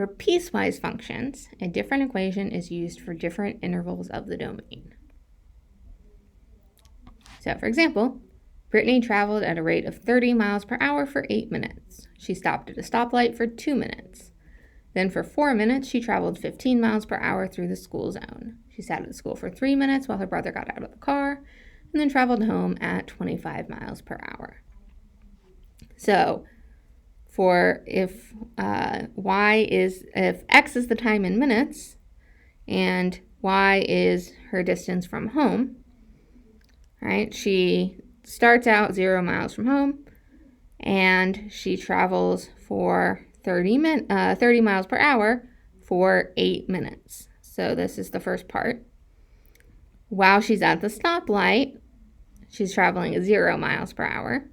For piecewise functions, a different equation is used for different intervals of the domain. So, for example, Brittany traveled at a rate of 30 miles per hour for 8 minutes. She stopped at a stoplight for 2 minutes. Then for 4 minutes, she traveled 15 miles per hour through the school zone. She sat at the school for 3 minutes while her brother got out of the car, and then traveled home at 25 miles per hour. So, if x is the time in minutes, and y is her distance from home, right? She starts out 0 miles from home, and she travels for 30 miles per hour for 8 minutes. So this is the first part. While she's at the stoplight, she's traveling at 0 miles per hour.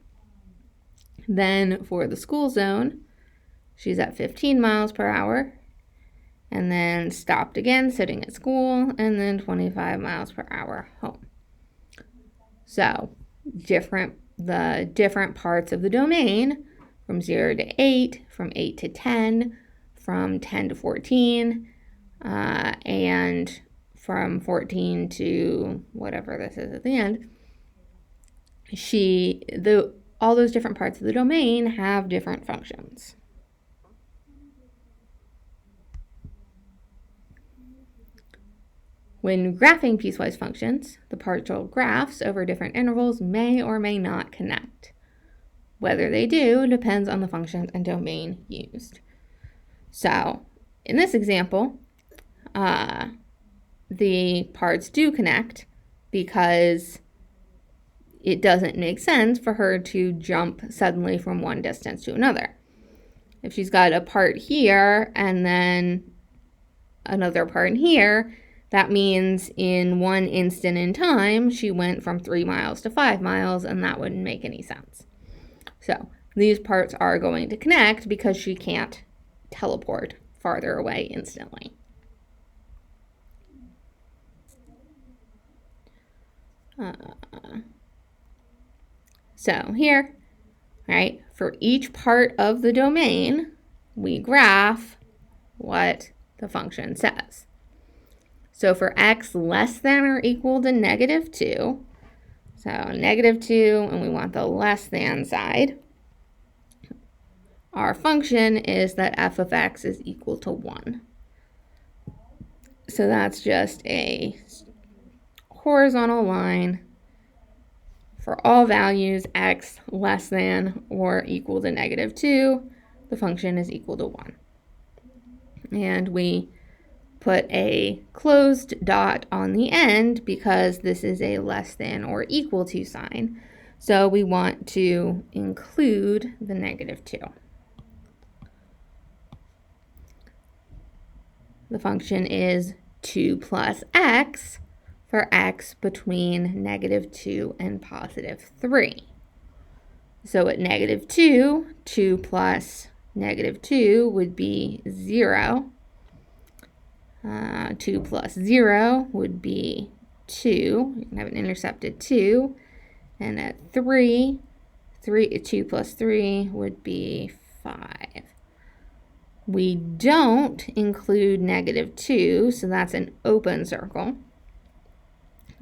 Then for the school zone, she's at 15 miles per hour, and then stopped again, sitting at school, and then 25 miles per hour home. So the different parts of the domain, from 0 to 8, from 8 to 10, from 10 to 14, and from 14 to whatever this is at the end, all those different parts of the domain have different functions. When graphing piecewise functions, the partial graphs over different intervals may or may not connect. Whether they do depends on the function and domain used. So, in this example, the parts do connect because it doesn't make sense for her to jump suddenly from one distance to another. If she's got a part here and then another part here, that means in one instant in time, she went from 3 miles to 5 miles, and that wouldn't make any sense. So these parts are going to connect because she can't teleport farther away instantly. So here, right, for each part of the domain, we graph what the function says. So for x less than or equal to -2, so -2, and we want the less than side, our function is that f of x is equal to 1. So that's just a horizontal line for all values x less than or equal to -2, the function is equal to 1. And we put a closed dot on the end because this is a less than or equal to sign. So we want to include the -2. The function is 2 plus x for x between -2 and +3. So at -2, 2 plus -2 would be 0. 2 plus 0 would be 2. You can have an intercepted 2. And at 3, 2 plus 3 would be 5. We don't include -2, so that's an open circle.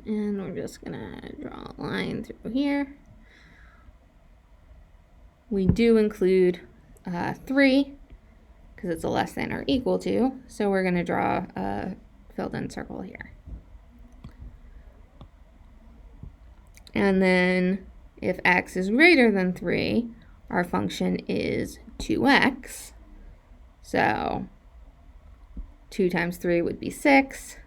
And we're just going to draw a line through here. We do include 3 because it's a less than or equal to, so we're going to draw a filled-in circle here. And then if x is greater than 3, our function is 2x. So 2 times 3 would be 6,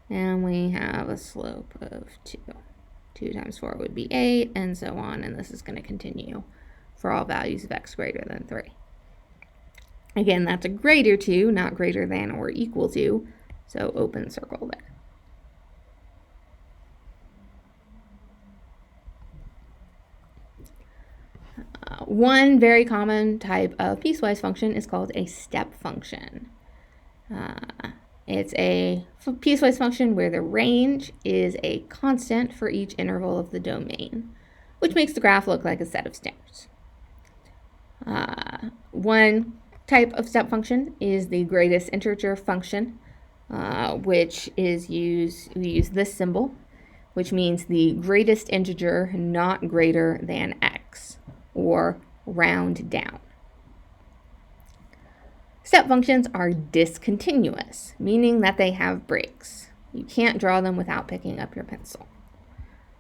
and we have a slope of 2. 2 times 4 would be 8, and so on, and this is going to continue for all values of x greater than 3. Again, that's a greater to, not greater than or equal to, so open circle there. One very common type of piecewise function is called a step function. It's a piecewise function where the range is a constant for each interval of the domain, which makes the graph look like a set of stairs. One type of step function is the greatest integer function, which is we use this symbol, which means the greatest integer not greater than x, or round down. Step functions are discontinuous, meaning that they have breaks. You can't draw them without picking up your pencil.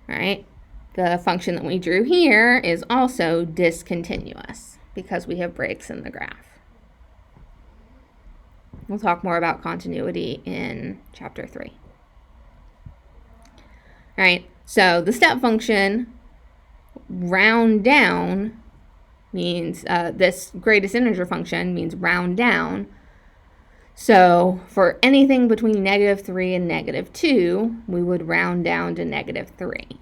All right? The function that we drew here is also discontinuous because we have breaks in the graph. We'll talk more about continuity in chapter 3. All right, so the step function round down means, this greatest integer function means round down. So for anything between -3 and -2, we would round down to -3.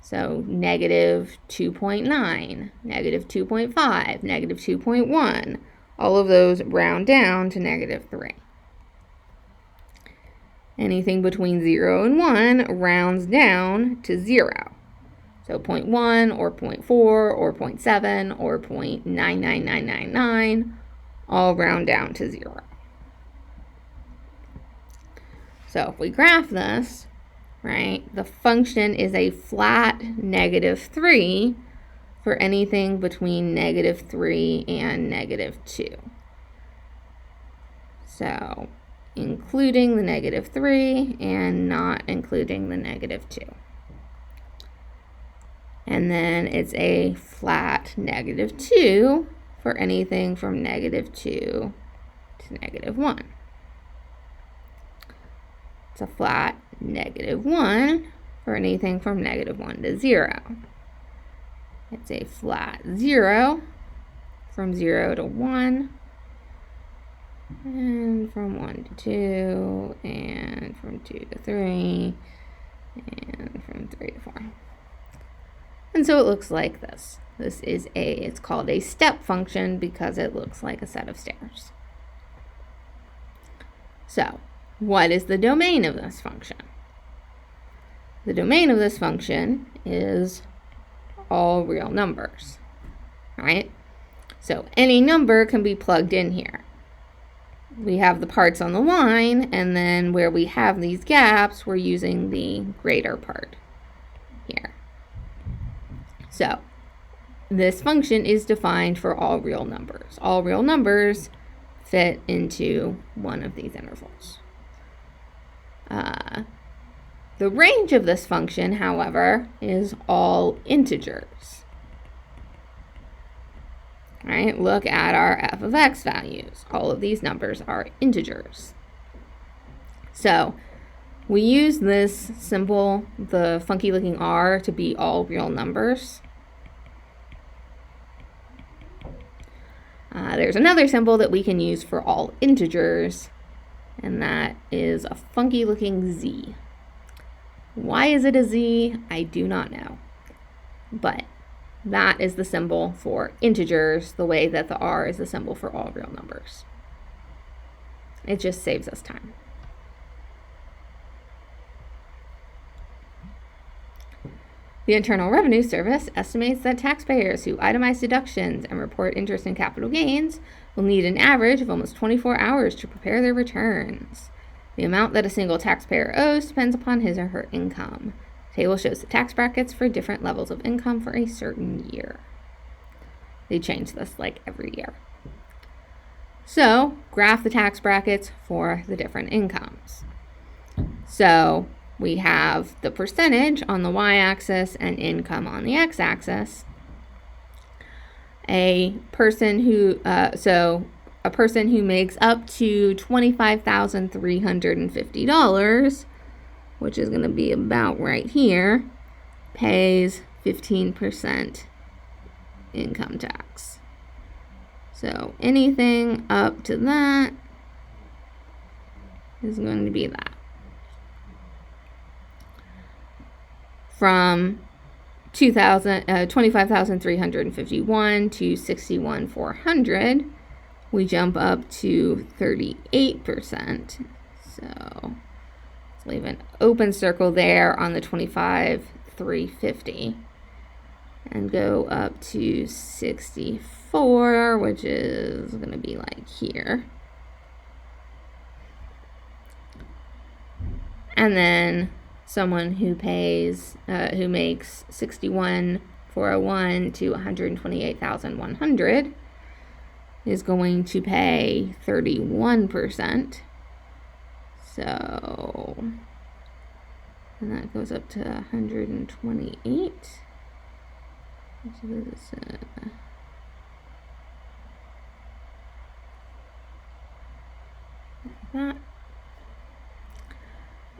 So -2.9, -2.5, -2.1, all of those round down to -3. Anything between 0 and 1 rounds down to 0. So 0.1 or 0.4 or 0.7 or 0.99999 all round down to 0. So if we graph this, right, the function is a flat -3 for anything between -3 and -2. So including the -3 and not including the -2. And then it's a flat -2 for anything from -2 to -1. It's a flat -1 for anything from -1 to 0. It's a flat 0 from 0 to 1, and from 1 to 2, and from 2 to 3, and from 3 to 4. And so it looks like this. This is it's called a step function because it looks like a set of stairs. So, what is the domain of this function? The domain of this function is all real numbers, right? So any number can be plugged in here. We have the parts on the line, and then where we have these gaps, we're using the greater part here. So this function is defined for all real numbers. All real numbers fit into one of these intervals. The range of this function, however, is all integers. All right, look at our f of x values. All of these numbers are integers. So we use this symbol, the funky looking R, to be all real numbers. There's another symbol that we can use for all integers, and that is a funky looking Z. Why is it a Z? I do not know. But that is the symbol for integers, the way that the R is the symbol for all real numbers. It just saves us time. The Internal Revenue Service estimates that taxpayers who itemize deductions and report interest and capital gains will need an average of almost 24 hours to prepare their returns. The amount that a single taxpayer owes depends upon his or her income. The table shows the tax brackets for different levels of income for a certain year. They change this like every year. So, graph the tax brackets for the different incomes. So, we have the percentage on the y-axis and income on the x-axis. A person who makes up to $25,350, which is going to be about right here, pays 15% income tax. So anything up to that is going to be that. From 25,351 to 61,400, we jump up to 38%. So let's leave an open circle there on the 25,350 and go up to 64%. 2.4, which is going to be like here. And then someone who makes 61,401 to 128,100 is going to pay 31%. So, and that goes up to 128. Which is that.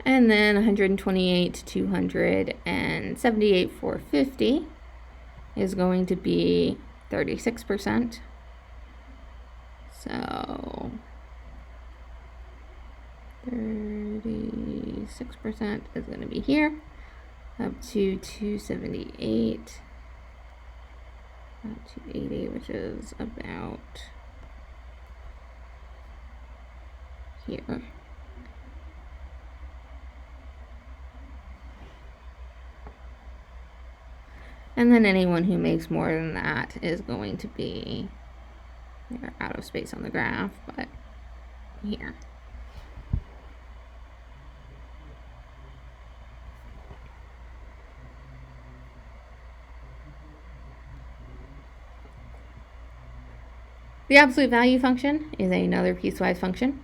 And then 128 to 278,450 is going to be 36%. So 36% is going to be here, up to 278, 280, which is about here. And then anyone who makes more than that is going to be, they're out of space on the graph, but here. The absolute value function is another piecewise function.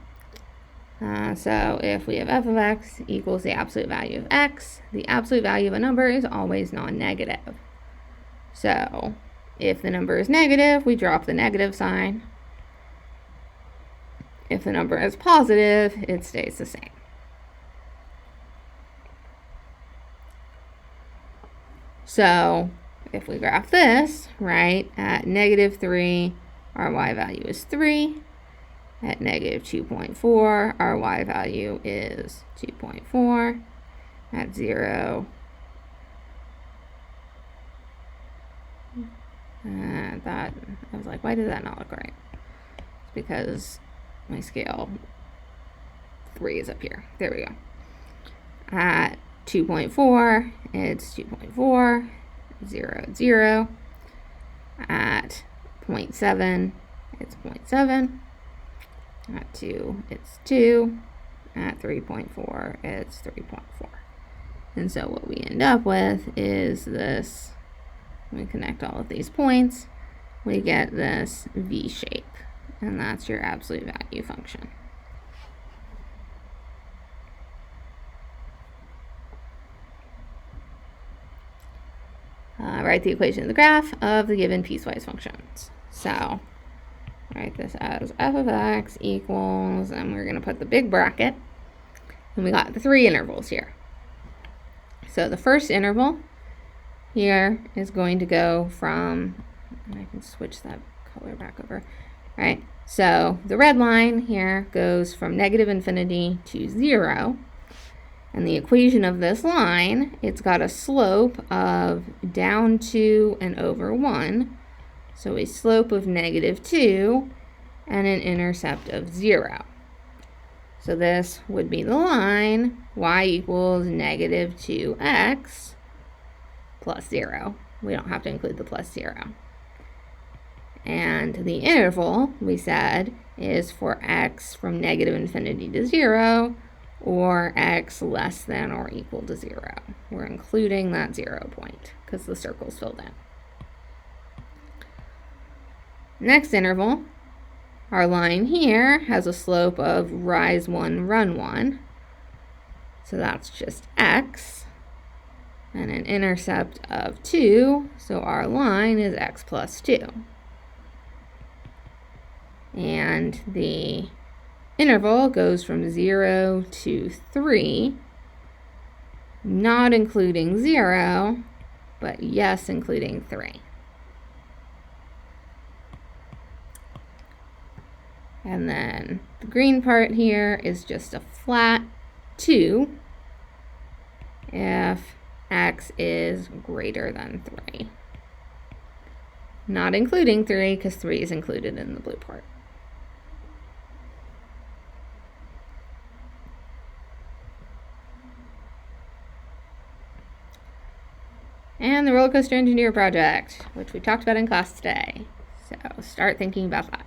So if we have f of x equals the absolute value of x, the absolute value of a number is always non-negative. So if the number is negative, we drop the negative sign. If the number is positive, it stays the same. So if we graph this, right, at -3, our y value is 3. At -2.4, our y value is 2.4. At 0, I was like, why did that not look right? It's because my scale 3 is up here. There we go. At 2.4, it's 2.4, 0, 0. At 0.7, it's 0.7. At 2, it's 2. At 3.4, it's 3.4. And so what we end up with is this. We connect all of these points, we get this V shape, and that's your absolute value function. Write the equation of the graph of the given piecewise functions. So write this as f of x equals, and we're going to put the big bracket, and we got the 3 intervals here. So the first interval here is going to go from, and I can switch that color back over, right? So the red line here goes from -infinity to 0. And the equation of this line, it's got a slope of down 2 and over 1. So a slope of -2 and an intercept of 0. So this would be the line y equals -2x plus 0. We don't have to include the plus 0. And the interval, we said, is for x from -infinity to 0, or x less than or equal to 0. We're including that 0 point because the circle's filled in. Next interval, our line here has a slope of rise 1, run 1. So that's just x. And an intercept of 2, so our line is x plus 2. And the interval goes from 0 to 3, not including 0, but yes, including 3. And then the green part here is just a flat 2 if x is greater than 3. Not including 3 because 3 is included in the blue part. And the roller coaster engineer project, which we talked about in class today. So start thinking about that.